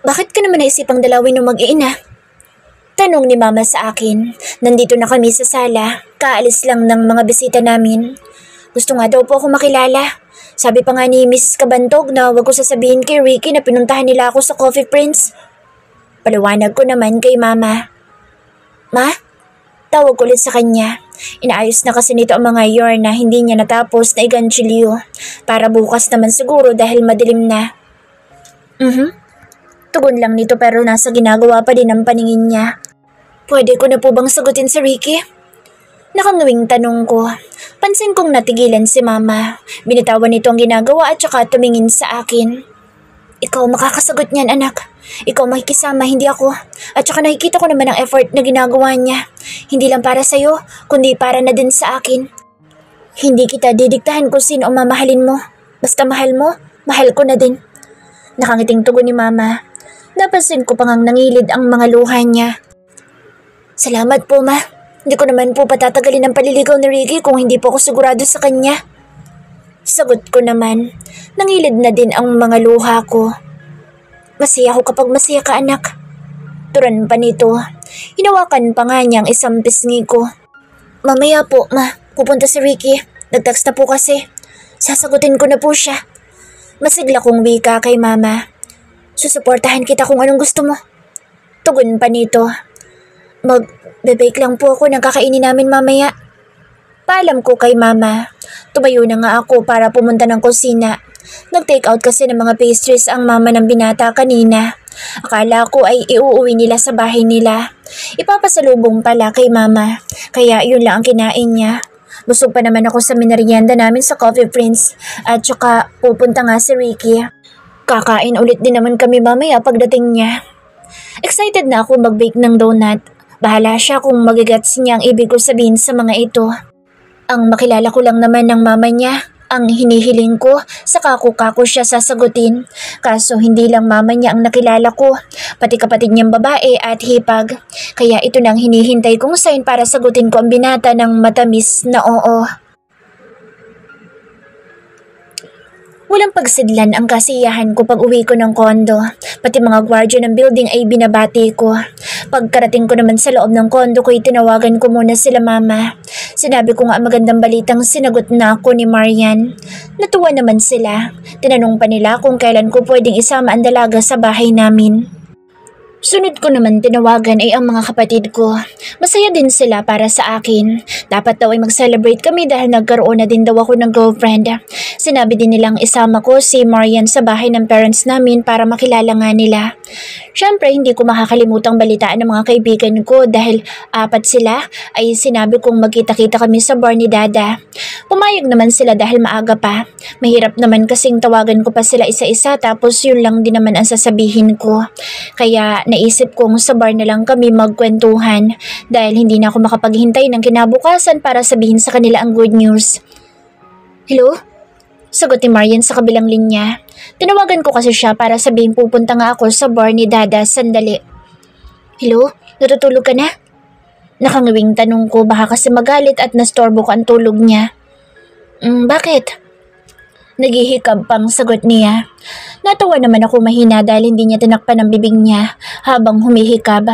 Bakit ka naman naisipang dalawin ng mag-iina? Tanong ni Mama sa akin. Nandito na kami sa sala. Kaalis lang ng mga bisita namin. Gusto nga daw po ako makilala. Sabi pa nga ni Mrs. Kabantog na wag ko sasabihin kay Ricky na pinuntahan nila ako sa Coffee Prince. Paliwanag ko naman kay Mama. Ma? Tawag ko ulit sa kanya. Inaayos na kasi nito ang mga yarn na hindi niya natapos na iganchilyo. Para bukas naman siguro dahil madilim na. Tugon lang nito pero nasa ginagawa pa din ang paningin niya. Pwede ko na po bang sagutin si Ricky? Nakangawing tanong ko. Pansin kong natigilan si Mama. Binitawan nito ang ginagawa at saka tumingin sa akin. Ikaw makakasagot niyan, anak. Ikaw makikisama, hindi ako. At saka nakikita ko naman ang effort na ginagawa niya. Hindi lang para sa'yo, kundi para na din sa akin. Hindi kita didiktahan kung sino ang mamahalin mo. Basta mahal mo, mahal ko na din. Nakangiting tugon ni Mama. Napansin ko pang nangilid ang mga luha niya. Salamat po, Ma. Hindi ko naman po patatagalin ang paliligaw ni Ricky kung hindi po ako sigurado sa kanya. Sagot ko naman. Nangilid na din ang mga luha ko. Masaya ako kapag masaya ka, anak. Turan pa nito. Hinawakan pa nga niya ang isang pisngi ko. Mamaya po, Ma. Pupunta si Ricky. Nag-text na po kasi. Sasagutin ko na po siya. Masigla kong wika kay Mama. Susuportahan kita kung anong gusto mo. Tugon pa nito. Mag-bake lang po ako ng kakainin namin mamaya. Paalam ko kay Mama. Tumayo na nga ako para pumunta ng kusina. Nag-take out kasi ng mga pastries ang mama ng binata kanina. Akala ko ay iuuwi nila sa bahay nila. Ipapasalubong pala kay Mama. Kaya yun lang ang kinain niya. Busog pa naman ako sa minerienda namin sa Coffee Prince. At saka pupunta nga si Ricky. Kakain ulit din naman kami mamaya pagdating niya. Excited na ako mag-bake ng donut. Bahala siya kung magigets niya ang ibig ko sabihin sa mga ito. Ang makilala ko lang naman ng mama niya, ang hinihiling ko, saka ko siya sasagutin. Kaso hindi lang mama niya ang nakilala ko, pati kapatid niyang babae at hipag. Kaya ito nang hinihintay kong sign para sagutin ko ang binata ng matamis na oo. Walang pagsidlan ang kasiyahan ko pag uwi ko ng kondo. Pati mga gwardiya ng building ay binabati ko. Pagkarating ko naman sa loob ng kondo ko, tinawagan ko muna sila Mama. Sinabi ko nga magandang balitang sinagot na ako ni Marian. Natuwa naman sila. Tinanong pa nila kung kailan ko pwedeng isama ang dalaga sa bahay namin. Sunod ko naman tinawagan ay ang mga kapatid ko. Masaya din sila para sa akin. Dapat daw ay mag-celebrate kami dahil nagkaroon na din daw ako ng girlfriend. Sinabi din nilang isama ko si Marian sa bahay ng parents namin para makilala nga nila. Siyempre hindi ko makakalimutang balitaan ng mga kaibigan ko dahil 4 sila ay sinabi kong magkita-kita kami sa bar ni Dada. Pumayag naman sila dahil maaga pa. Mahirap naman kasing tawagan ko pa sila isa-isa tapos yun lang din naman ang sasabihin ko. Kaya naisip kong sa bar na lang kami magkwentuhan dahil hindi na ako makapaghintay ng kinabukasan para sabihin sa kanila ang good news. Hello? Sagot ni Marian sa kabilang linya. Tinawagan ko kasi siya para sabihin pupunta nga ako sa bar ni Dada sandali. Hello? Natutulog ka na? Nakangawing tanong ko baka kasi magalit at nastorbo ko ang tulog niya. Bakit? Naghihikab pang sagot niya. Natawa naman ako mahina dahil hindi niya tinakpan ang bibig niya habang humihikab.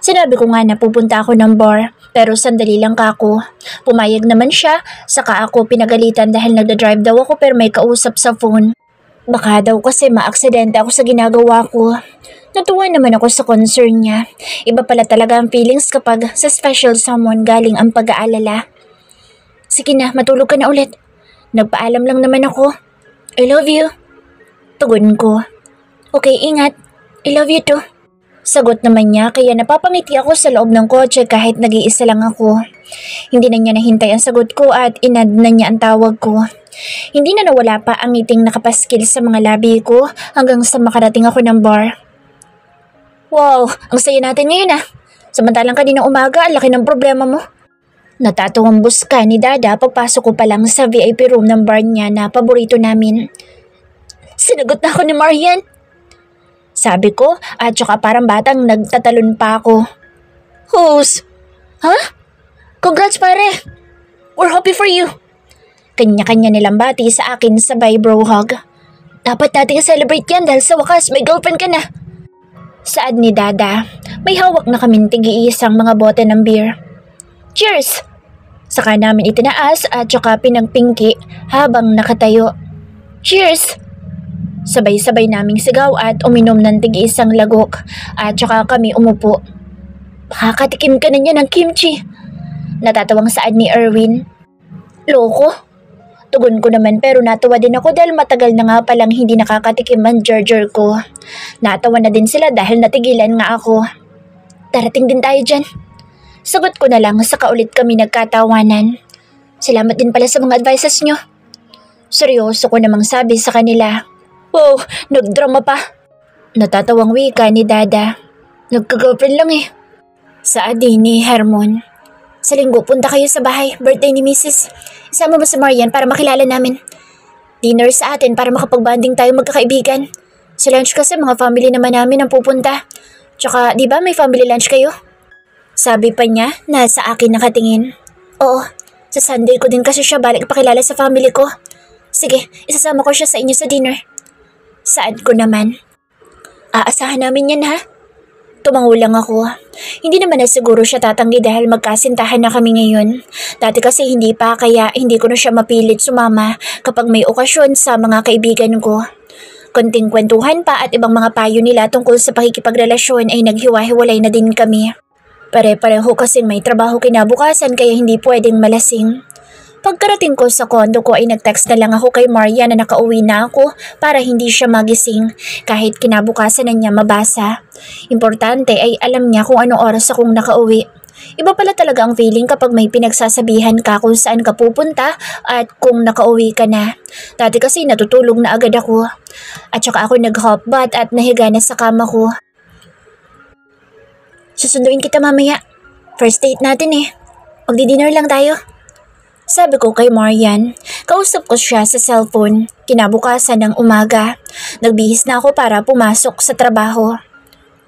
Sinabi ko nga na pupunta ako ng bar pero sandali lang kako. Pumayag naman siya, saka ako pinagalitan dahil nagda-drive daw ako pero may kausap sa phone. Baka daw kasi maaksidente ako sa ginagawa ko. Natuwa naman ako sa concern niya. Iba pala talaga ang feelings kapag sa special someone galing ang pag-aalala. Sige na, matulog ka na ulit. Nagpaalam lang naman ako. I love you. Tugon ko. Okay, ingat. I love you too. Sagot naman niya kaya napapangiti ako sa loob ng kotse kahit nag-iisa lang ako. Hindi na niya nahintay ang sagot ko at inad na niya ang tawag ko. Hindi na nawala pa ang ngiting nakapaskil sa mga labi ko hanggang sa makarating ako ng bar. Wow, ang saya natin ngayon ah. Samantalang kaninang umaga, ang laki ng problema mo. Natatuwambos ka ni Dada pagpasok ko pa lang sa VIP room ng bar niya na paborito namin. Sinagot na ako ni Marian. Sabi ko at saka parang batang nagtatalon pa ako. Who's? Huh? Congrats pare! We're happy for you! Kanya-kanya nilang bati sa akin sabay bro hug. Dapat natin celebrate yan dahil sa wakas may girlfriend ka na. Saad ni Dada. May hawak na kaming tig-iisang mga bote ng beer. Cheers! Saka namin itinaas at saka pinagpingki habang nakatayo. Cheers! Sabay-sabay naming sigaw at uminom ng tig-iisang lagok at saka kami umupo. Makakatikim ka na niya ng kimchi. Natatawang saad ni Erwin. Loko? Tugon ko naman pero natawa din ako dahil matagal na nga palang hindi nakakatikim ang Jar ko. Natawa na din sila dahil natigilan nga ako. Darating din tayo dyan. Sagot ko na lang saka ulit kami nagkatawanan. Salamat din pala sa mga advices nyo. Seryoso ko namang sabi sa kanila. Wow, nagdrama pa. Natatawang wika ni Dada. Nagka-girlfriend lang eh. Saad din ni Hermon. Sa linggo punta kayo sa bahay, birthday ni Mrs. Isama mo si Marian para makilala namin. Dinner sa atin para makapagbanding tayo magkakaibigan. Sa lunch kasi mga family naman namin ang pupunta. Tsaka di ba may family lunch kayo? Sabi pa niya na sa akin nakatingin. Oo, sa Sunday ko din kasi siya balik pakilala sa family ko. Sige, isasama ko siya sa inyo sa dinner. Saad ko naman. Aasahan namin yan ha? Tumangulang ako. Hindi naman na siguro siya tatanggi dahil magkasintahan na kami ngayon. Dati kasi hindi pa kaya hindi ko na siya mapilit sumama kapag may okasyon sa mga kaibigan ko. Konting kwentuhan pa at ibang mga payo nila tungkol sa pakikipagrelasyon ay naghiwa-hiwalay na din kami. Pare-pareho kasing may trabaho kinabukasan kaya hindi pwedeng malasing. Pagkarating ko sa kondo ko ay nag-text na lang ako kay Maria na nakauwi na ako para hindi siya magising kahit kinabukasan na niya mabasa. Importante ay alam niya kung anong oras akong nakauwi. Iba pala talaga ang feeling kapag may pinagsasabihan ka kung saan ka pupunta at kung nakauwi ka na. Dati kasi natutulog na agad ako. At saka ako nag-hop bath at nahiga na sa kama ko. Susunduin kita mamaya. First date natin eh. Magdi-dinner lang tayo. Sabi ko kay Marian. Kausap ko siya sa cellphone. Kinabukasan ng umaga. Nagbihis na ako para pumasok sa trabaho.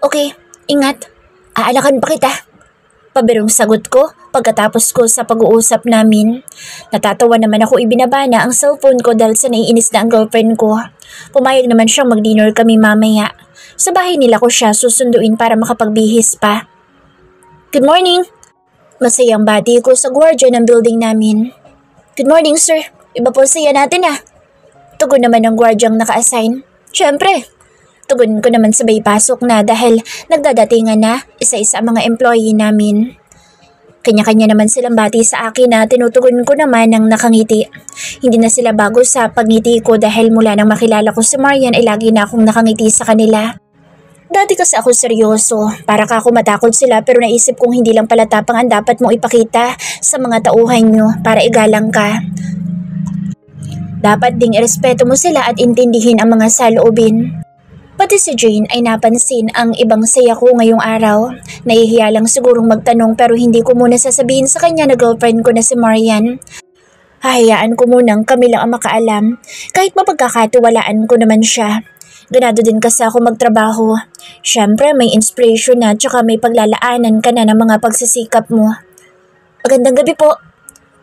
Okay, ingat. Aalakan pa kita. Pabirong sagot ko pagkatapos ko sa pag-uusap namin. Natatawa naman ako ibinaba na ang cellphone ko dahil sa naiinis na ang girlfriend ko. Pumayag naman siyang mag-dinner kami mamaya. Sa bahay nila ko siya susunduin para makapagbihis pa. Good morning! Masayang bati ko sa gwardiya ng building namin. Good morning, sir. Iba po saya natin ah. Tugon naman ng gwardyang naka-assign. Siyempre. Tugon ko naman sabay pasok na dahil nagdadatingan na isa-isa ang mga employee namin. Kanya-kanya naman silang bati sa akin na tinutugon ko naman ng nakangiti. Hindi na sila bago sa pagngiti ko dahil mula nang makilala ko si Marian ay lagi na akong nakangiti sa kanila. Dati kasi ako seryoso, para ka ako matakot sila pero naisip kong hindi lang pala tapang ang dapat mong ipakita sa mga tauhan nyo para igalang ka. Dapat ding irespeto mo sila at intindihin ang mga saloobin. Pati si Jane ay napansin ang ibang saya ko ngayong araw. Nahihiya lang sigurong magtanong pero hindi ko muna sasabihin sa kanya na girlfriend ko na si Marian. Hahayaan ko munang kami lang ang makaalam kahit mapagkakatiwalaan ko naman siya. Ganado din kasi ako magtrabaho. Siyempre may inspiration na tsaka may paglalaanan ka na ng mga pagsisikap mo. Magandang gabi po.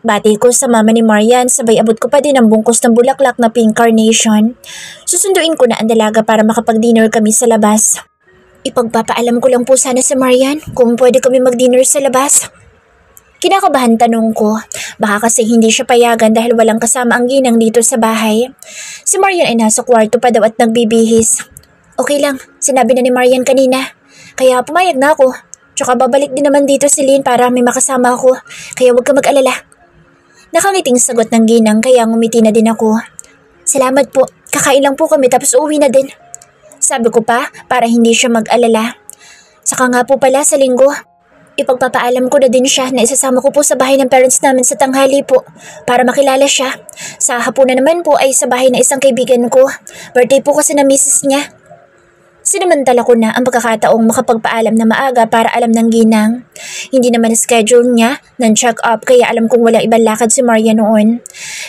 Bati ko sa mama ni Marian sabay abot ko pa din ang bungkus ng bulaklak na pink carnation. Susunduin ko na ang dalaga para makapag-dinner kami sa labas. Ipagpapaalam ko lang po sana si Marian kung pwede kami mag-dinner sa labas. Kinakabahan tanong ko, baka kasi hindi siya payagan dahil walang kasama ang ginang dito sa bahay. Si Marian ay nasa kwarto pa daw at nagbibihis. Okay lang, sinabi na ni Marian kanina. Kaya pumayag na ako. Tsaka babalik din naman dito si Lynn para may makasama ako. Kaya huwag ka mag-alala. Nakangiting sagot ng ginang kaya ngumiti na din ako. Salamat po, kakain lang po kami tapos uuwi na din. Sabi ko pa para hindi siya mag-alala. Saka nga po pala sa linggo. Ipagpapaalam ko na din siya na isasama ko po sa bahay ng parents namin sa tanghali po para makilala siya. Sa hapunan naman po ay sa bahay ng isang kaibigan ko. Birthday po kasi na misis niya. Sinamantala ko na ang pagkakataong makapagpaalam na maaga para alam ng ginang. Hindi naman schedule niya ng check-up kaya alam kong walang ibang lakad si Marian noon.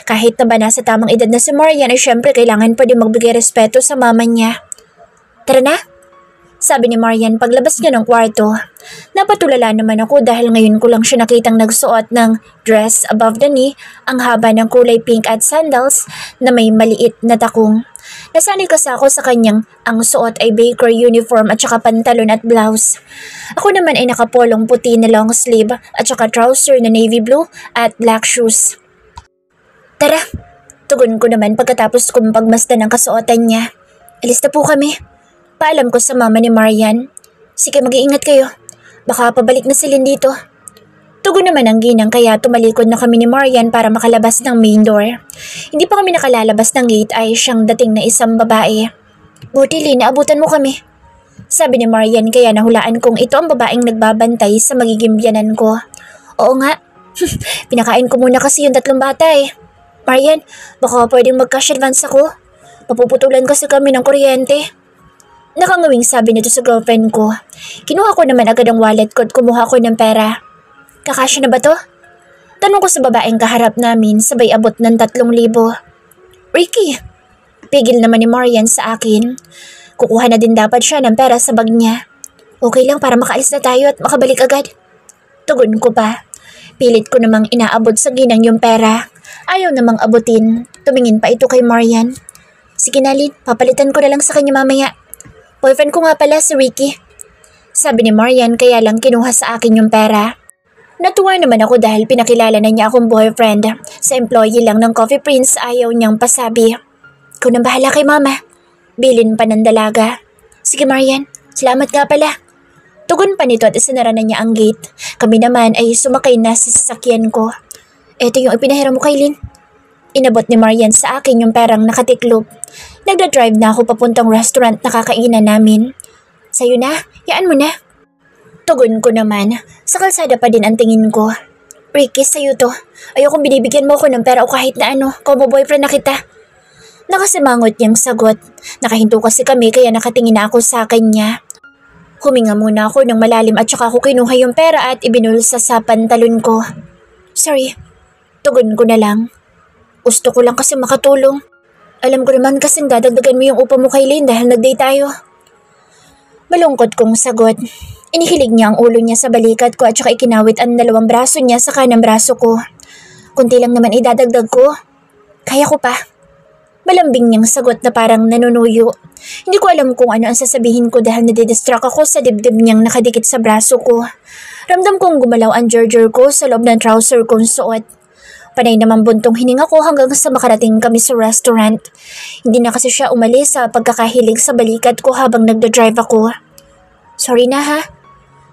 Kahit na ba nasa tamang edad na si Marian ay syempre kailangan pa din magbigay respeto sa mama niya. Tara na! Sabi ni Marian paglabas niya ng kwarto. Napatulala naman ako dahil ngayon ko lang siya nakitang nagsuot ng dress above the knee, ang haba ng kulay pink at sandals na may maliit na takong. Nasanay kasi ako sa kanyang ang suot ay baker uniform at saka pantalon at blouse. Ako naman ay nakapolong puti na long sleeve at saka trouser na navy blue at black shoes. Tara, tugon ko naman pagkatapos kong pagmasdan ng kasuotan niya. Alis na po kami. Paalam ko sa mama ni Marian. Sige, mag-iingat kayo. Baka pabalik na sila dito. Tugon naman ang ginang kaya tumalikod na kami ni Marian para makalabas ng main door. Hindi pa kami nakalalabas ng gate ay siyang dating na isang babae. Buti Lynn, naabutan mo kami. Sabi ni Marian kaya nahulaan kong ito ang babaeng nagbabantay sa magiging biyanan ko. Oo nga. Pinakain ko muna kasi yung 3 bata eh. Marian, baka pwedeng mag-cash advance ako. Papuputulan kasi kami ng kuryente. Nakangawing sabi nito sa girlfriend ko. Kinuha ko naman agad ang wallet ko at kumuha ko ng pera. Kakasya na ba to? Tanong ko sa babaeng kaharap namin sabay abot ng 3,000. Ricky! Pigil naman ni Marian sa akin. Kukuha na din dapat siya ng pera sa bag niya. Okay lang para makaalis na tayo at makabalik agad. Tugon ko pa. Pilit ko namang inaabot sa ginang yung pera. Ayaw namang abutin. Tumingin pa ito kay Marian. Sige na Lynn, papalitan ko na lang sa kanya mamaya. Boyfriend ko nga pala si Ricky. Sabi ni Marian kaya lang kinuha sa akin yung pera. Natuwa naman ako dahil pinakilala na niya akong boyfriend. Sa employee lang ng Coffee Prince ayaw niyang pasabi. Ikaw nang bahala kay mama. Bilin pa ng dalaga. Sige Marian, salamat nga pala. Tugon pa nito at isinara na niya ang gate. Kami naman ay sumakay na sa sasakyan ko. Ito yung ipinahiram mo kay Lynn. Inabot ni Marian sa akin yung perang nakatiklop. Nagda-drive na ako papuntang restaurant na kakainan namin. Sa'yo na, yaan mo na. Tugon ko naman, sa kalsada pa din ang tingin ko. Ricky, sa'yo to. Ayokong binibigyan mo ako ng pera o kahit na ano, como boyfriend na kita. Nakasimangot niyang sagot. Nakahinto kasi kami kaya nakatingin na ako sa kanya. Huminga muna ako ng malalim at saka ako kinuha yung pera at ibinulsa sa pantalon ko. Sorry. Tugon ko na lang. Gusto ko lang kasi makatulong. Alam ko naman kasing dadagdagan mo yung upa mo kay Lynn dahil nag-date tayo. Malungkot kong sagot. Inihilig niya ang ulo niya sa balikat ko at saka ikinawit ang 2 braso niya sa kanang braso ko. Kunti lang naman idadagdag ko. Kaya ko pa. Malambing niyang sagot na parang nanunuyo. Hindi ko alam kung ano ang sasabihin ko dahil nadidistract ako sa dibdib niyang nakadikit sa braso ko. Ramdam kong gumalaw ang gerger ko sa loob ng trouser kong suot. Panay naman buntong hininga ko hanggang sa makarating kami sa restaurant. Hindi na kasi siya umalis sa pagkakahilig sa balikat ko habang nagda-drive ako. Sorry na ha.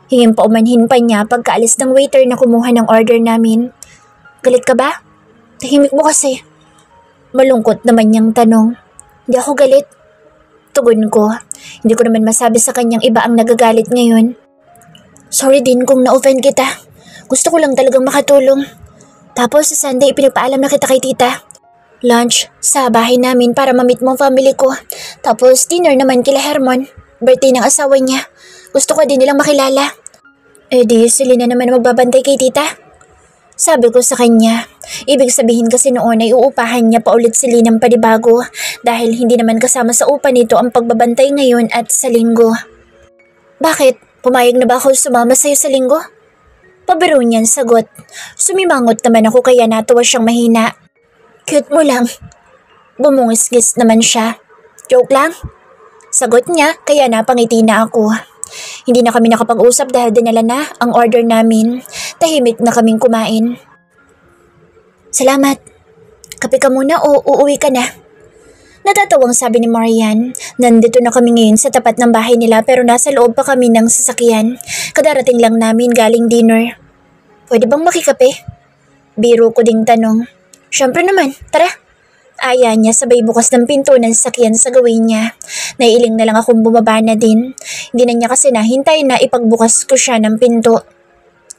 Hingin pa umanhin pa niya pagkaalis ng waiter na kumuha ng order namin. Galit ka ba? Tahimik mo kasi. Malungkot naman niyang tanong. Hindi ako galit. Tugon ko. Hindi ko naman masabi sa kanyang iba ang nagagalit ngayon. Sorry din kung na-offend kita. Gusto ko lang talagang makatulong. Tapos sa Sunday pinagpaalam na kita kay tita. Lunch sa bahay namin para ma-meet mo ang family ko. Tapos dinner naman kila Hermon. Birthday ng asawa niya. Gusto ko din nilang makilala. Eh di sila na naman magbabantay kay tita. Sabi ko sa kanya. Ibig sabihin kasi noon ay uupahan niya pa ulit sila ng panibago dahil hindi naman kasama sa upa nito ang pagbabantay ngayon at sa linggo. Bakit? Pumayag na ba ako sumama sa'yo sa linggo? Pabiro niyan sagot. Sumimangot naman ako kaya natuwa siyang mahina. Cute mo lang. Bumungis-gis naman siya. Joke lang. Sagot niya kaya napangiti na ako. Hindi na kami nakapag-usap dahil dinala na ang order namin. Tahimik na kaming kumain. Salamat. Kape ka muna o uuwi ka na? Natatawang sabi ni Marian. Nandito na kami ngayon sa tapat ng bahay nila pero nasa loob pa kami ng sasakyan. Kadarating lang namin galing dinner. Pwede bang makikape? Biro ko ding tanong. Syempre naman, tara. Aya niya sabay bukas ng pinto ng sasakyan sa gawin niya. Naiiling na lang akong bumaba na din. Hindi na niya kasi nahintay na ipagbukas ko siya ng pinto.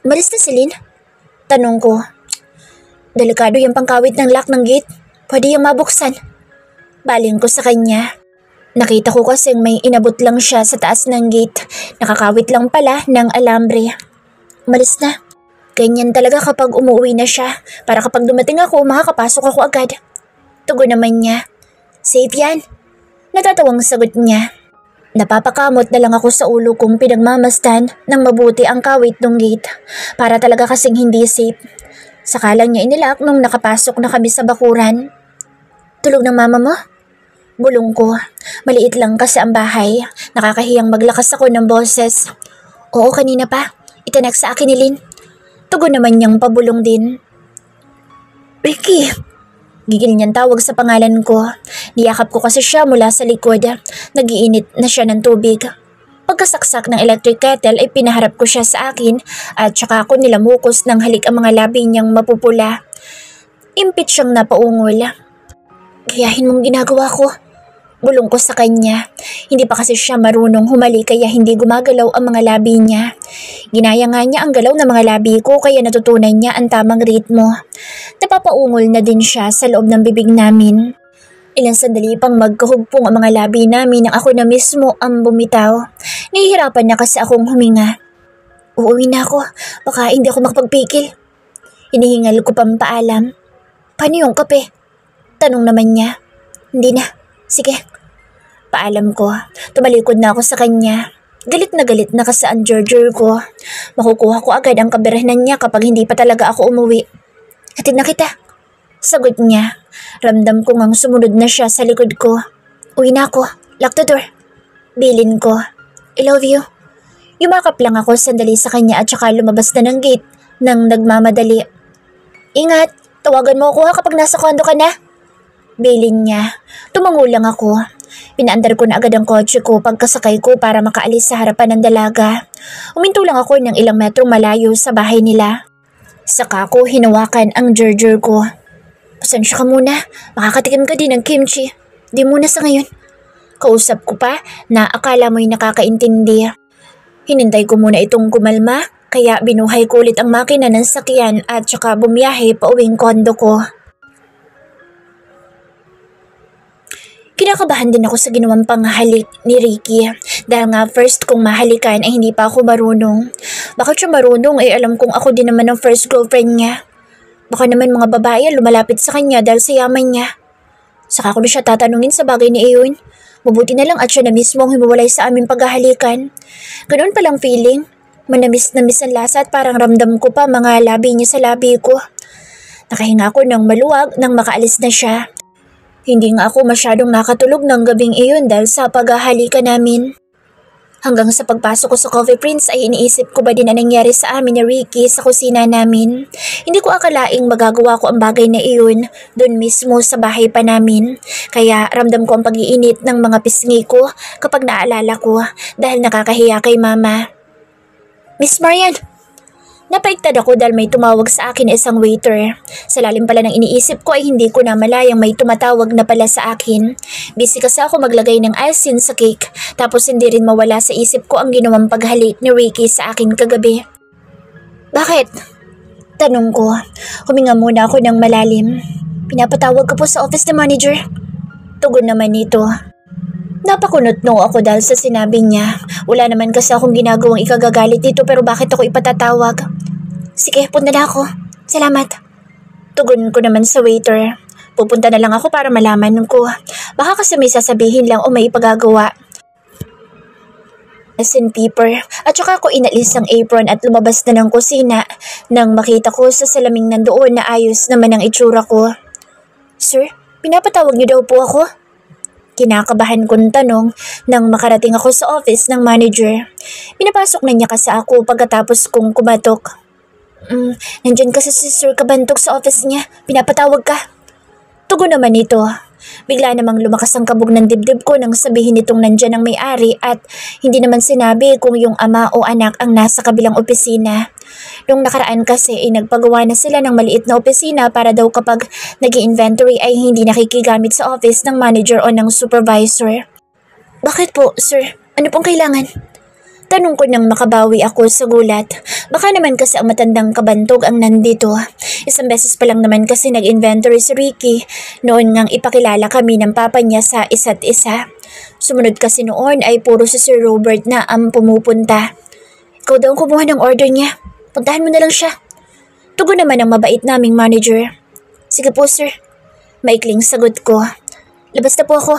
Malis na si Lynn? Tanong ko. Delikado yung pangkawit ng lock ng gate. Pwede yung mabuksan. Baling ko sa kanya. Nakita ko kasing may inabot lang siya sa taas ng gate. Nakakawit lang pala ng alambre. Malis na. Ganyan talaga kapag umuwi na siya. Para kapag dumating ako, makakapasok ako agad. Tugon naman niya. Safe yan. Natatawang sagot niya. Napapakamot na lang ako sa ulo kong pinagmamasdan ng mabuti ang kawit ng gate. Para talaga kasing hindi safe. Saka lang niya inilak nung nakapasok na kami sa bakuran. Tulog ng mama mo? Bulong ko. Maliit lang kasi ang bahay. Nakakahiyang maglakas ako ng boses. Oo, kanina pa. Itinak sa akin ni Lynn. Tugon naman niyang pabulong din. Ricky! Gigil niyang tawag sa pangalan ko. Niyakap ko kasi siya mula sa likod. Nagiinit na siya ng tubig. Pagkasaksak ng electric kettle ay pinaharap ko siya sa akin at saka ako nilamukos ng halik ang mga labi niyang mapupula. Impit siyang napaungol. Gayahin mong ginagawa ko. Bulong ko sa kanya. Hindi pa kasi siya marunong humali kaya hindi gumagalaw ang mga labi niya. Ginaya nga niya ang galaw ng mga labi ko kaya natutunan niya ang tamang ritmo. Napapaungol na din siya sa loob ng bibig namin. Ilang sandali pang magkahugpong ang mga labi namin nang ako na mismo ang bumitaw. Nahihirapan na kasi akong huminga. Uuwi na ako. Baka hindi ako makapagpikil. Hinihingal ko pang paalam. Paano yung kape? Tanong naman niya. Hindi na. Sige. Paalam ko. Tumalikod na ako sa kanya. Galit na kasi ang George ko. Makukuha ko agad ang kabirahanan niya kapag hindi pa talaga ako umuwi. Hatid na kita. Sagot niya. Ramdam ko ngang sumunod na siya sa likod ko. Uwi na ako. Lock the door. Bilin ko. I love you. Yumakap lang ako sandali sa kanya at saka lumabas na ng gate nang nagmamadali. Ingat. Tawagan mo ako kapag nasa kondo ka na. Bilin niya. Tumango lang ako. Pinaandar ko na agad ang kotse ko pagkasakay ko para makaalis sa harapan ng dalaga. Uminto lang ako ng ilang metro malayo sa bahay nila. Saka ko hinawakan ang George ko. Pasensya ka muna. Makakatikim ka din ng kimchi. Di muna sa ngayon. Kausap ko pa na akala mo'y nakakaintindi. Hinintay ko muna itong kumalma kaya binuhay ko ulit ang makina ng sakyan at saka bumiyahe pa uwing kondo ko. Kinakabahan din ako sa ginawang panghalik ni Ricky dahil nga first kong mahalikan ay hindi pa ako marunong. Bakit siya marunong ay alam kong ako din naman ang first girlfriend niya. Baka naman mga babae lumalapit sa kanya dahil sa yaman niya. Saka ko na siya tatanungin sa bagay na iyon. Mabuti na lang at siya na mismo ang himuwalay sa aming paghahalikan. Ganoon palang feeling. Manamis ang lasa at parang ramdam ko pa mga labi niya sa labi ko. Nakahinga ako ng maluwag nang makaalis na siya. Hindi nga ako masyadong nakatulog ng gabing iyon dahil sa paghahalikan namin. Hanggang sa pagpasok ko sa Coffee Prince ay iniisip ko ba din ang nangyari sa amin ni Ricky sa kusina namin. Hindi ko akalaing magagawa ko ang bagay na iyon doon mismo sa bahay pa namin. Kaya ramdam ko ang pag-iinit ng mga pisngi ko kapag naalala ko dahil nakakahiya kay Mama. Miss Marian! Napaiktad ako dahil may tumawag sa akin na isang waiter. Sa lalim pala ng iniisip ko ay hindi ko na malayang may tumatawag na pala sa akin. Busy kasi ako maglagay ng icing sa cake tapos hindi rin mawala sa isip ko ang ginawang paghalik ni Ricky sa akin kagabi. Bakit? Tanong ko. Huminga muna ako ng malalim. Pinapatawag ka po sa office ni manager? Tugon naman nito. Napakunot-no ako dahil sa sinabi niya. Wala naman kasi akong ginagawang ikagagalit dito pero bakit ako ipatatawag? Sige, punta na ako. Salamat. Tugon ko naman sa waiter. Pupunta na lang ako para malaman ko. Baka kasi may sasabihin lang o may ipagagawa. And paper. At saka ako inalis ang apron at lumabas na ng kusina nang makita ko sa salaming nandoon na ayos naman ang itsura ko. Sir, pinapatawag niyo daw po ako? Kinakabahan kong tanong nang makarating ako sa office ng manager. Pinapasok na niya kasi ako pagkatapos kong kumatok. Nandyan kasi si Sir Kabantog sa office niya. Pinapatawag ka. Tugon naman ito. Bigla namang lumakas ang kabog ng dibdib ko nang sabihin nitong nandyan ang may-ari at hindi naman sinabi kung yung ama o anak ang nasa kabilang opisina. Nung nakaraan kasi ay nagpagawa na sila ng maliit na opisina para daw kapag nag-inventory ay hindi nakikigamit sa office ng manager o ng supervisor. Bakit po, sir? Ano pong kailangan? Tanong ko nang makabawi ako sa gulat. Baka naman kasi ang matandang Kabantog ang nandito. Isang beses pa lang naman kasi nag-inventory si Ricky. Noon ngang ipakilala kami ng papa niya sa isa't isa. Sumunod kasi noon ay puro si Sir Robert na ang pumupunta. Ikaw daw ang kumuha ng order niya. Puntahan mo na lang siya. Tugon naman ang mabait naming manager. Sige po, sir. Maikling sagot ko. Labas na po ako.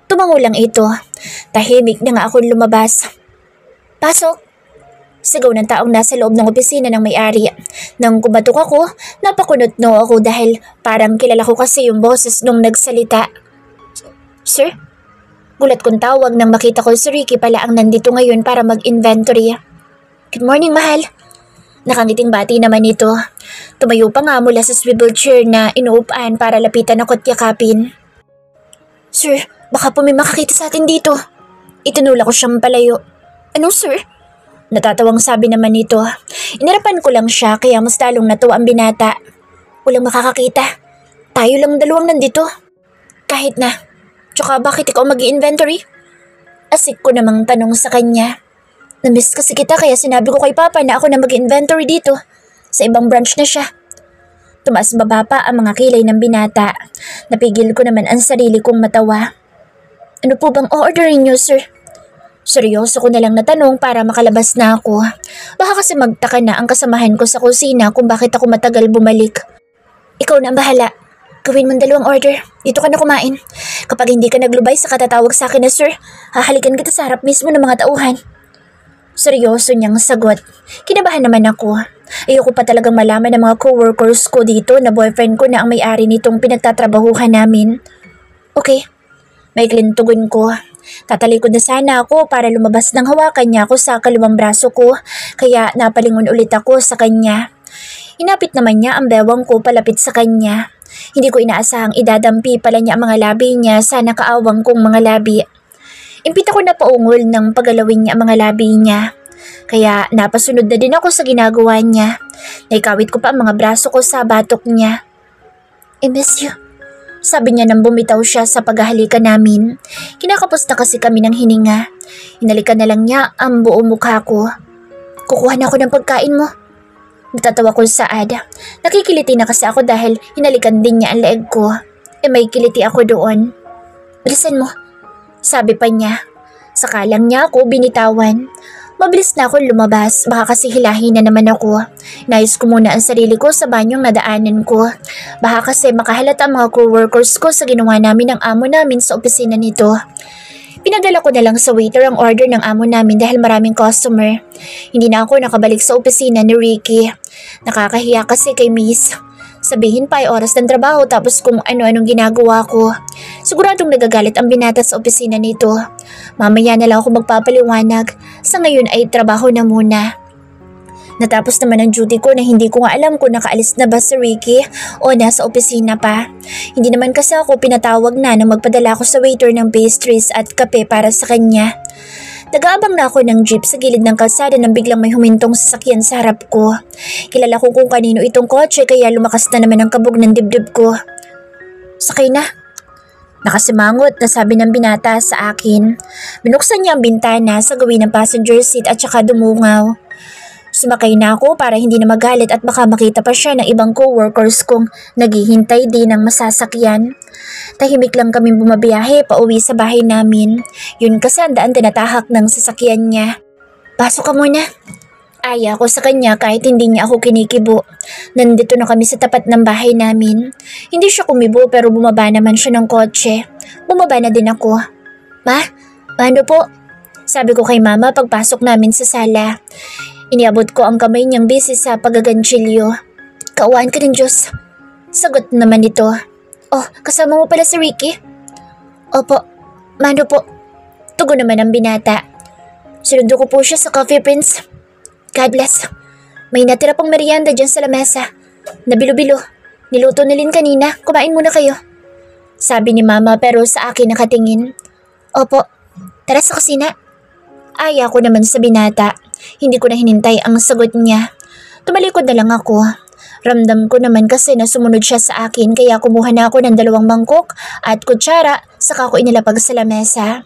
Tumango lang ito. Tahimik na nga akong lumabas. Pasok! Sigaw ng taong nasa loob ng opisina ng may-ari. Nang kumatok ako, napakunot-no ako dahil parang kilala ko kasi yung boses nung nagsalita. Sir? Gulat kong tawag nang makita ko si Ricky pala ang nandito ngayon para mag-inventory. Good morning, mahal. Nakangiting bati naman ito. Tumayo pa nga mula sa swivel chair na inuupahan para lapitan ako at yakapin. Sir, baka po may makakita sa atin dito. Itinula ko siyang palayo. Anong sir? Natatawang sabi naman nito. Inarapan ko lang siya kaya mas talong natuwa ang binata. Walang makakakita. Tayo lang dalawang nandito. Kahit na. Tsaka bakit ikaw mag-i-inventory? Asik ko namang tanong sa kanya. Namiss kasi kita kaya sinabi ko kay Papa na ako na mag-inventory dito. Sa ibang branch na siya. Tumaas baba pa ang mga kilay ng binata. Napigil ko naman ang sarili kong matawa. Ano po bang orderin niyo, sir? Seryoso ko na lang natanong para makalabas na ako. Baka kasi magtaka na ang kasamahan ko sa kusina kung bakit ako matagal bumalik. Ikaw na ang bahala. Gawin mong 2 order. Dito ka na kumain. Kapag hindi ka naglubay sa katatawag sa akin na sir, hahalikan kita sa harap mismo ng mga tauhan. Seryoso niyang sagot. Kinabahan naman ako. Ayoko pa talagang malaman ng mga co-workers ko dito na boyfriend ko na ang may-ari nitong pinagtatrabahuhan namin. Okay. May klintugon ko. Tatalikod na sana ako para lumabas ng hawakan niya ako sa kaliwang braso ko, kaya napalingon ulit ako sa kanya. Hinapit naman niya ang bewang ko palapit sa kanya. Hindi ko inaasahang idadampi pala niya ang mga labi niya sa nakaawang kong mga labi. Impita ko na paungol ng pagalawin niya ang mga labi niya. Kaya napasunod na din ako sa ginagawa niya. Naikawit ko pa ang mga braso ko sa batok niya. I miss you. Sabi niya nang bumitaw siya sa paghahalikan namin. Kinakapos na kasi kami ng hininga. Hinalikan na lang niya ang buong mukha ko. Kukuha na ako ng pagkain mo. Natatawa ko saad. Nakikiliti na kasi ako dahil hinalikan din niya ang leeg ko. May kiliti ako doon. Bilisan mo. Sabi pa niya. Sakalang niya ako binitawan. Mabilis na ako lumabas, baka kasi hilahin na naman ako. Nais ko muna ang sarili ko sa banyong nadaanan ko. Baka kasi makahalata ang mga co-workers ko sa ginawa namin ng amo namin sa opisina nito. Pinadala ko na lang sa waiter ang order ng amo namin dahil maraming customer. Hindi na ako nakabalik sa opisina ni Ricky. Nakakahiya kasi kay Miss. Sabihin pa ay oras ng trabaho tapos kung ano-anong ginagawa ko. Siguradong nagagalit ang binata sa opisina nito. Mamaya na lang ako magpapaliwanag. Sa ngayon ay trabaho na muna. Natapos naman ang duty ko na hindi ko nga alam kung nakaalis na ba si Ricky o nasa opisina pa. Hindi naman kasi ako pinatawag na magpadala ako sa waiter ng pastries at kape para sa kanya. Nag-aabang na ako ng jeep sa gilid ng kalsada nang biglang may humintong sasakyan sa harap ko. Kilala ko kung kanino itong kotse kaya lumakas na naman ang kabog ng dibdib ko. Sakay na. Nakasimangot na sabi ng binata sa akin. Binuksan niya ang bintana sa gawin ng passenger seat at saka dumungaw. Sumakay na ako para hindi na magalit at baka makita pa siya ng ibang co-workers kong naghihintay din ng masasakyan. Tahimik lang kaming bumabiyahe pauwi sa bahay namin. Yun kasi ang daan tinatahak ng sasakyan niya. Pasok ka muna. Aya ko sa kanya kahit hindi niya ako kinikibo. Nandito na kami sa tapat ng bahay namin. Hindi siya kumibo pero bumaba naman siya ng kotse. Bumaba na din ako. Ma, paano po? Sabi ko kay mama pagpasok namin sa sala. Iniabot ko ang kamay niyang busy sa pagaganchilyo. Kaawaan ka ng Diyos. Sagot naman ito. Oh, kasama mo pala si Ricky? Opo. Mano po? Tugon naman ang binata. Sinundo ko po siya sa Coffee Prince. God bless. May natira pang merienda dyan sa lamesa. Nabilo-bilo. Niluto nilin kanina. Kumain muna kayo. Sabi ni mama pero sa akin nakatingin. Opo. Tara sa kusina. Aya ko naman sa binata. Hindi ko na hinintay ang sagot niya. Tumalikod na lang ako. Ramdam ko naman kasi na sumunod siya sa akin kaya kumuha na ako ng 2 mangkok at kutsara saka ko inilapag sa lamesa.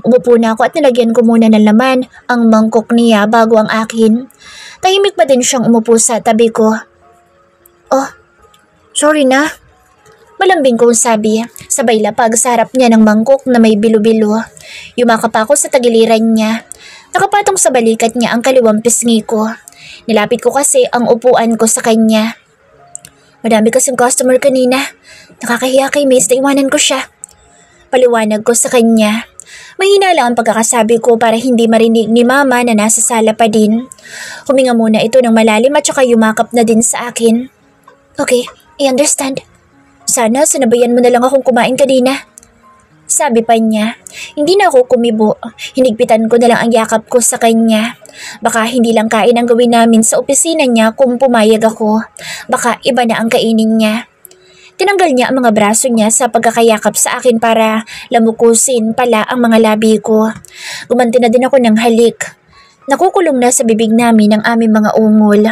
Umupo na ako at nilagyan ko muna ng laman ang mangkok niya bago ang akin. Tahimik pa din siyang umupo sa tabi ko. Oh, sorry na. Malambing kong sabi, sabay lapag sa harap niya ng mangkok na may bilo-bilo. Yumakap ako sa tagiliran niya. Nakapatong sa balikat niya ang kaliwang pisngi ko. Nilapit ko kasi ang upuan ko sa kanya. Madami kasing customer kanina. Nakakahiya kay Miss na iwanan ko siya. Paliwanag ko sa kanya. Mahina lang ang pagkakasabi ko para hindi marinig ni mama na nasa sala pa din. Huminga muna ito ng malalim at saka yumakap na din sa akin. Okay, I understand. Sana sinabayan mo na lang akong kumain kanina. Sabi pa niya. Hindi na ako kumibo. Hinigpitan ko na lang ang yakap ko sa kanya. Baka hindi lang kain ang gawin namin sa opisina niya kung pumayag ako. Baka iba na ang kainin niya. Tinanggal niya ang mga braso niya sa pagkakayakap sa akin para lamukusin pala ang mga labi ko. Gumanti na din ako ng halik. Nakukulong na sa bibig namin ang aming mga ungol.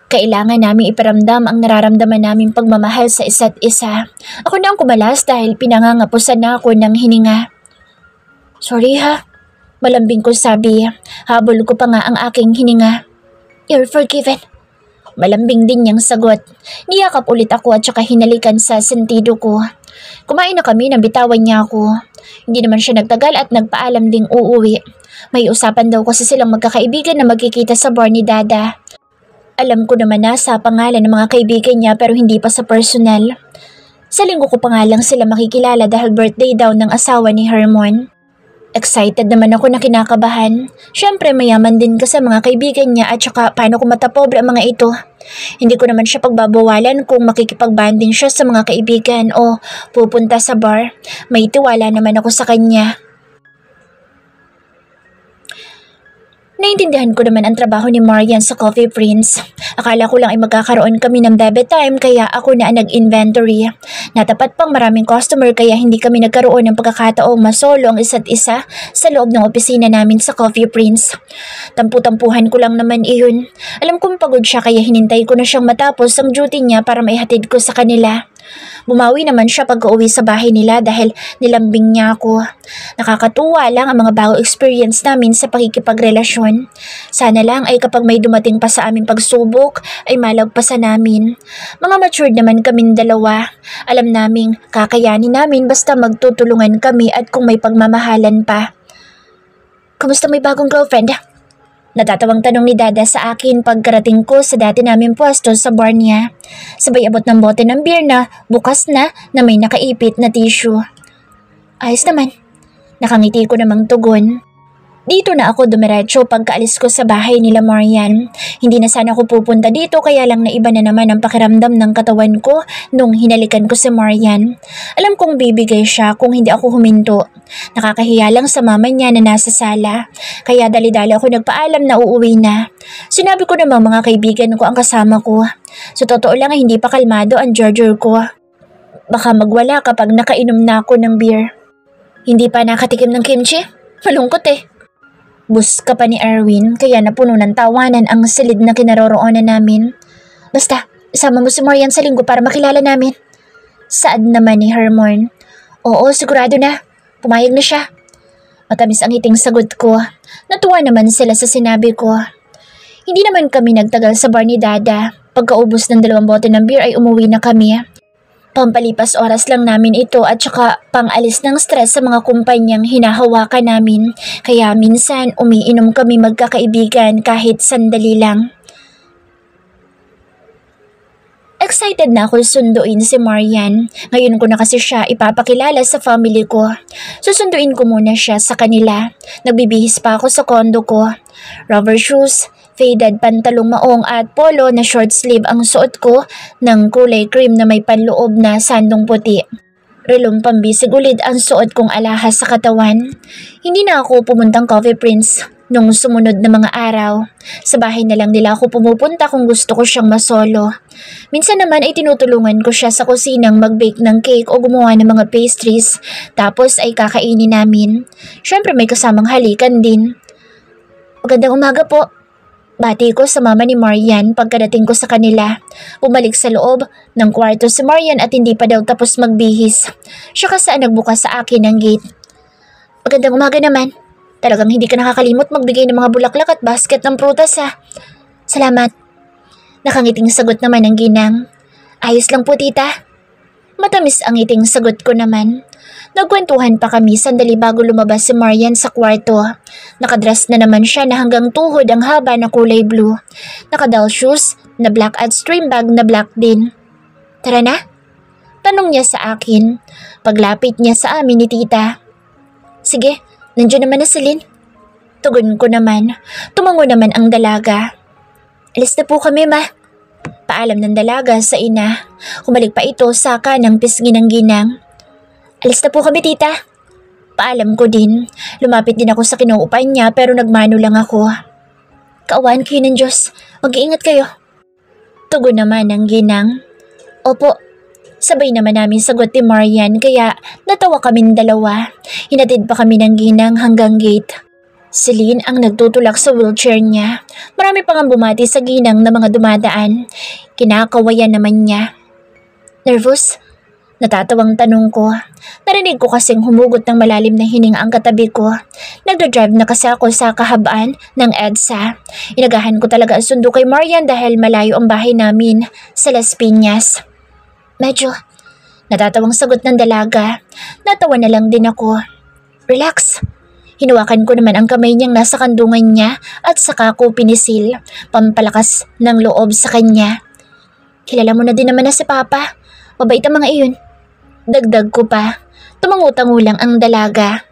Kailangan namin iparamdam ang nararamdaman naming pagmamahal sa isa't isa. Ako na ang kumalas dahil pinangangapusan na ako ng hininga. Sorry ha, malambing ko sabi. Habol ko pa nga ang aking hininga. You're forgiven. Malambing din niyang sagot. Niyakap ulit ako at saka hinalikan sa sentido ko. Kumain na kami nang bitawan niya ako. Hindi naman siya nagtagal at nagpaalam ding uuwi. May usapan daw kasi silang magkakaibigan na magkikita sa bar ni Dada. Alam ko naman na sa pangalan ng mga kaibigan niya pero hindi pa sa personal. Sa linggo ko pa nga lang sila makikilala dahil birthday daw ng asawa ni Hermon. Excited naman ako na kinakabahan. Siyempre mayaman din kasi mga kaibigan niya at saka paano kung matapobre ang mga ito. Hindi ko naman siya pagbabawalan kung makikipagbanding siya sa mga kaibigan o pupunta sa bar. May tiwala naman ako sa kanya. Naintindihan ko naman ang trabaho ni Marian sa Coffee Prince. Akala ko lang ay magkakaroon kami ng bebe time kaya ako na ang nag-inventory. Natapat pang maraming customer kaya hindi kami nagkaroon ng pagkakataong masolo ang isa't isa sa loob ng opisina namin sa Coffee Prince. Tampu-tampuhan ko lang naman iyon. Alam kong pagod siya kaya hinintay ko na siyang matapos ang duty niya para maihatid ko sa kanila. Bumawi naman siya pag-uwi sa bahay nila dahil nilambing niya ako. Nakakatuwa lang ang mga bagong experience namin sa pakikipagrelasyon. Sana lang ay kapag may dumating pa sa aming pagsubok ay malagpasan namin. Mga matured naman kaming dalawa. Alam naming kakayanin namin basta magtutulungan kami at kung may pagmamahalan pa. Kumusta may bagong girlfriend? Natatawang tanong ni Dada sa akin pagkarating ko sa dati naming pwesto sa bar niya. Sabay abot ng bote ng beer na bukas na may nakaipit na tissue. Ayos naman. Nakangiti ko namang tugon. Dito na ako dumiretso pagkaalis ko sa bahay nila Marian. Hindi na sana ako pupunta dito kaya lang naiba na naman ang pakiramdam ng katawan ko nung hinalikan ko si Marian. Alam kong bibigay siya kung hindi ako huminto. Nakakahiya lang sa mama niya na nasa sala. Kaya dali-dali ako nagpaalam na uuwi na. Sinabi ko namang mga kaibigan ko ang kasama ko. Sa totoo lang ay hindi pa kalmado ang charger ko. Baka magwala kapag nakainom na ako ng beer. Hindi pa nakatikim ng kimchi? Malungkot eh. Bus ka pa ni Erwin kaya napuno ng tawanan ang silid na kinaroroonan namin. Basta, isama mo si Marian sa linggo para makilala namin. Saad naman ni Hermon. Oo, sigurado na. Pumayag na siya. Matamis ang hiting sagot ko. Natuwa naman sila sa sinabi ko. Hindi naman kami nagtagal sa bar ni Dada. Pagkaubos ng 2 bote ng beer ay umuwi na kami. Pampalipas oras lang namin ito at saka pang-alis ng stress sa mga kumpanyang hinahawakan namin. Kaya minsan umiinom kami magkakaibigan kahit sandali lang. Excited na ako sunduin si Marian. Ngayon ko na kasi siya ipapakilala sa family ko. Susunduin ko muna siya sa kanila. Nagbibihis pa ako sa kondo ko. Rubber shoes, faded pantalong maong at polo na short sleeve ang suot ko ng kulay cream na may panloob na sandong puti. Relong pambisig ulit ang suot kong alahas sa katawan. Hindi na ako pumuntang Coffee Prince nung sumunod na mga araw. Sa bahay na lang nila ako pumupunta kung gusto ko siyang masolo. Minsan naman ay tinutulungan ko siya sa kusinang mag-bake ng cake o gumawa ng mga pastries. Tapos ay kakainin namin. Siyempre may kasamang halikan din. Magandang umaga po. Bati ko sa mama ni Marian pagkadating ko sa kanila. Bumalik sa loob ng kwarto si Marian at hindi pa daw tapos magbihis. Siya kasi nagbukas sa akin ng gate. Magandang umaga naman. Talagang hindi ka nakakalimot magbigay ng mga bulaklak at basket ng prutas ha. Salamat. Nakangiting sagot naman ng ginang. Ayos lang po tita. Matamis ang ngiting sagot ko naman. Nagkwentuhan pa kami sandali bago lumabas si Marian sa kwarto. Nakadress na naman siya na hanggang tuhod ang haba na kulay blue. Nakadal shoes na black at stream bag na black din. Tara na? Tanong niya sa akin. Paglapit niya sa amin ni tita. Sige, nandiyan naman na si Lynn. Tugon ko naman. Tumango naman ang dalaga. Alis na po kami ma. Paalam ng dalaga sa ina. Humalik pa ito sa kanang pisngi ng ginang. Alis na po kami tita. Paalam ko din. Lumapit din ako sa kinuupahan niya pero nagmano lang ako. Kaawaan kayo ng Diyos. Mag-iingat kayo. Tugon naman ng ginang. Opo. Sabay naman namin sagot ni Marian kaya natawa kaming dalawa. Hinatid pa kami ng ginang hanggang gate. Si Lynn ang nagtutulak sa wheelchair niya. Marami pang ang bumati sa ginang na mga dumadaan. Kinakawayan naman niya. Nervous? Natatawang tanong ko. Narinig ko kasing humugot ng malalim na hininga ang katabi ko. Nagdadrive na kasi ako sa kahabaan ng EDSA. Inagahan ko talaga ang sundo kay Marian dahil malayo ang bahay namin sa Las Piñas. Medyo. Natatawang sagot ng dalaga. Natawa na lang din ako. Relax. Hinawakan ko naman ang kamay niyang nasa kandungan niya at saka ko pinisil, pampalakas ng loob sa kanya. Kilala mo na din naman na si Papa. Mabait ang mga iyon. Dagdag ko pa. Tumangutangulang ang dalaga.